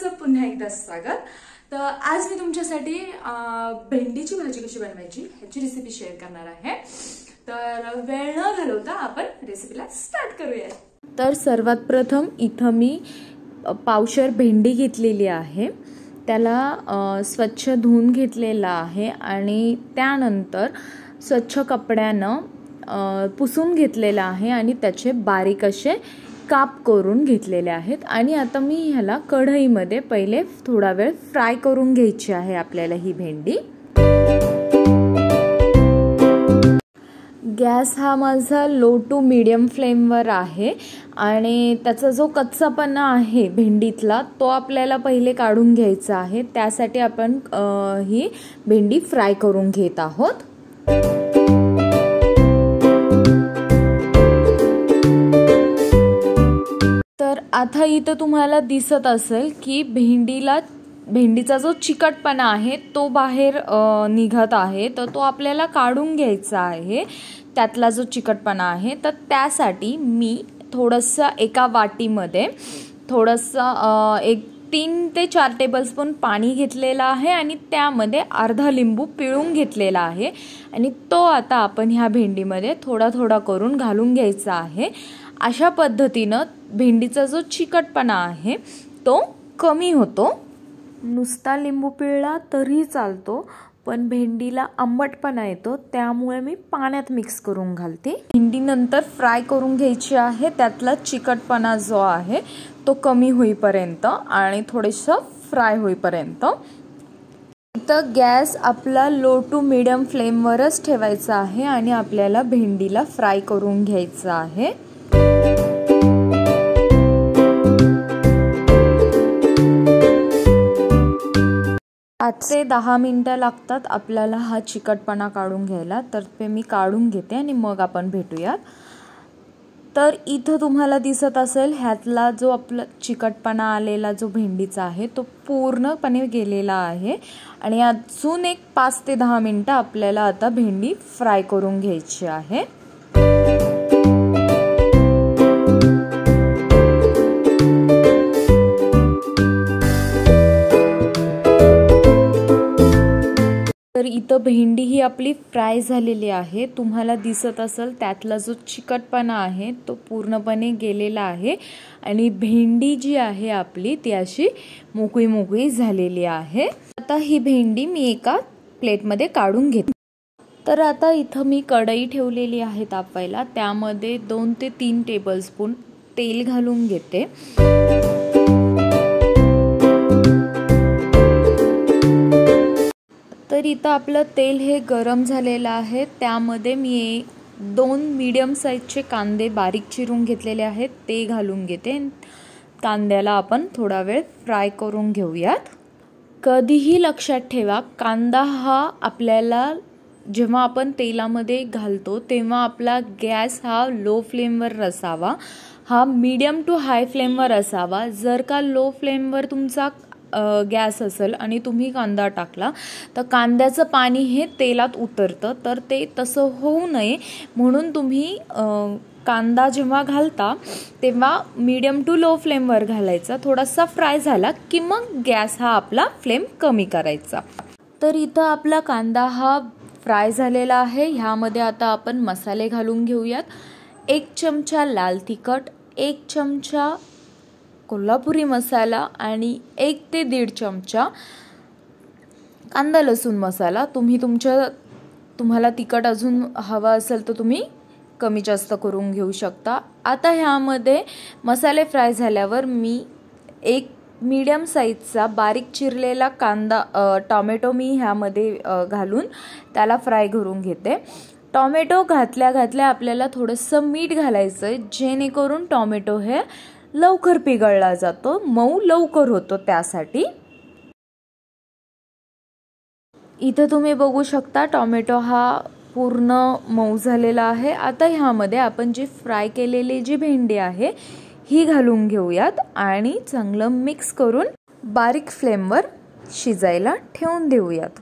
सर्वांचं पुन्हा एकदा स्वागत। तर आज मी तुमच्यासाठी भेंडीची भाजी कशी बनवायची ह्याची रेसिपी शेअर करणार आहे। तर वेळ न घालवता आपण रेसिपीला स्टार्ट करूया। तर सर्वात प्रथम इथं मी पावशर भेंडी घेतलेली आहे, त्याला स्वच्छ धुवून घेतलेला आहे आणि त्यानंतर स्वच्छ कपड्यानं पुसून घेतलेला आहे आणि त्याचे बारीक असे काप करून घेतलेले आहेत। आणि आता मी ह्याला कढईमध्ये पहिले थोडा वेळ फ्राय करून घ्यायची आहे आपल्याला ही भेंडी। गॅस हा माझा लो टू मीडियम फ्लेमवर आहे आणि त्याचा जो कच्चापणा आहे भेंडीतला तो आपल्याला पहिले काढून घ्यायचा आहे। त्यासाठी आपण ही भेंडी फ्राय करून घेत आहोत। तर आता इथं तुम्हाला दिसत असेल की भेंडीचा जो चिकटपणा आहे तो बाहेर निघत आहे, तर तो आपल्याला काढून घ्यायचा आहे त्यातला जो चिकटपणा आहे। तर त्यासाठी मी थोडंसं एका वाटीमध्ये थोडंसं एक 3 ते 4 टेबलस्पून पाणी घेतलेलं आहे आणि त्यामध्ये अर्धा लिंबू पिळून घेतलेला आहे आणि तो आता आपण ह्या भेंडीमध्ये थोडा थोडा करून घालून घ्यायचा आहे। अशा पद्धतीनं भेंडीचा जो चिकटपणा आहे तो कमी होतो। नुसता लिंबू पिळला तरी चालतो, पण भेंडीला आंबटपणा येतो, त्यामुळे मी पाण्यात मिक्स करून घालते। भेंडी नंतर फ्राय करून घ्यायची आहे, त्यातला चिकटपणा जो आहे तो कमी होईपर्यंत आणि थोडंसं फ्राय होईपर्यंत। इथं गॅस आपला लो टू मीडियम फ्लेमवरच ठेवायचा आहे आणि आपल्याला भेंडीला फ्राय करून घ्यायचं आहे। 5 ते 10 मिनिटं लागतात आपल्याला हा चिकटपणा काढून घ्यायला। तर ते मी काढून घेते आणि मग आपण भेटूयात। तर इथं तुम्हाला दिसत असेल ह्यातला जो आपला चिकटपणा आलेला जो भेंडीचा आहे तो पूर्णपणे गेलेला आहे आणि अजून एक 5 ते 10 मिनिटं आपल्याला आता भेंडी फ्राय करून घ्यायची आहे। तर इथं भेंडी ही आपली फ्राय झालेली आहे। तुम्हाला दिसत असेल त्यातला जो चिकटपणा आहे तो पूर्णपणे गेलेला आहे आणि भेंडी जी आहे आपली ती अशी मोकळी मोकळी झालेली आहे। आता ही भेंडी मी एका प्लेटमध्ये काढून घेते। तर आता इथं मी कढई ठेवलेली आहे तापवायला, त्यामध्ये 2 ते 3 टेबलस्पून तेल घालून घेते। तर इथं आपलं तेल हे गरम झालेलं आहे, त्यामध्ये मी 2 मीडियम साईजचे कांदे बारीक चिरून घेतलेले आहेत ते घालून घेते। कांद्याला आपण थोडा वेळ फ्राय करून घेऊयात। कधीही लक्षात ठेवा, कांदा हा आपल्याला जेव्हा आपण तेलामध्ये घालतो तेव्हा आपला गॅस हा लो फ्लेमवर असावा, हा मीडियम टू हाय फ्लेमवर असावा। जर का लो फ्लेमवर तुमचा गॅस असेल आणि तुम्ही कांदा टाकला तर कांद्याचं पाणी हे तेलात उतरतं, तर ते तसं होऊ नये म्हणून तुम्ही कांदा जेव्हा घालता तेव्हा मीडियम टू लो फ्लेमवर घालायचा। थोडासा फ्राय झाला की मग गॅस हा आपला फ्लेम कमी करायचा। तर इथं आपला कांदा हा फ्राय झालेला आहे। ह्यामध्ये आता आपण मसाले घालून घेऊयात। 1 चमचा लाल तिखट, 1 चमचा कोल्हापुरी मसाला आणि 1 ते 1.5 चमचा कांदा लसूण मसाला। तुम्हाला तिखट अजून हवा असेल तर तुम्ही कमी जास्त करून घेऊ शकता। आता ह्यामध्ये मसाले फ्राय झाल्यावर मी 1 मीडियम साईजचा बारीक चिरलेला टोमॅटो मी ह्यामध्ये घालून त्याला फ्राय करून घेते। टोमॅटो घातल्या आपल्याला थोडंसं मीठ घालायचं आहे, जेणेकरून टोमॅटो हे लवकर पिघळला जातो, मऊ लवकर होतो त्यासाठी। इथं तुम्ही बघू शकता टोमॅटो हा पूर्ण मऊ झालेला आहे। आता ह्यामध्ये आपण जी फ्राय केलेली जी भेंडी आहे ही घालून घेऊयात आणि चांगलं मिक्स करून बारीक फ्लेमवर शिजायला ठेवून देऊयात।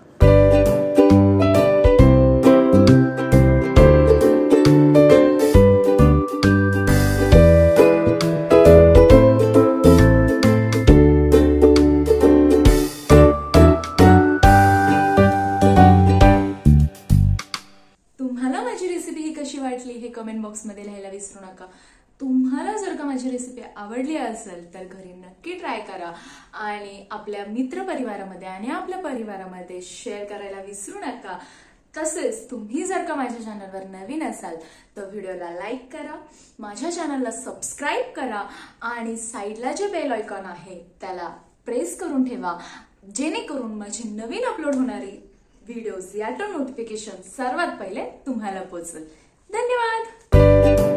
कशी वाटली हे कमेंट बॉक्समध्ये लिहायला विसरू नका। तुम्हाला जर का माझी रेसिपी आवडली असेल तर घरी नक्की ट्राय करा आणि आपल्या मित्रपरिवारामध्ये आणि आपल्या परिवारामध्ये शेअर करायला विसरू नका। तसेच तुम्ही जर का माझ्या चॅनलवर नवीन असाल तर व्हिडिओला लाईक करा, माझ्या चॅनलला सबस्क्राईब करा आणि साईडला जे बेल आयकॉन आहे त्याला प्रेस करून ठेवा, जेणेकरून माझी नवीन अपलोड होणारी व्हिडिओज याचं नोटिफिकेशन सर्वात पहिले तुम्हाला पोहोचेल। धन्यवाद।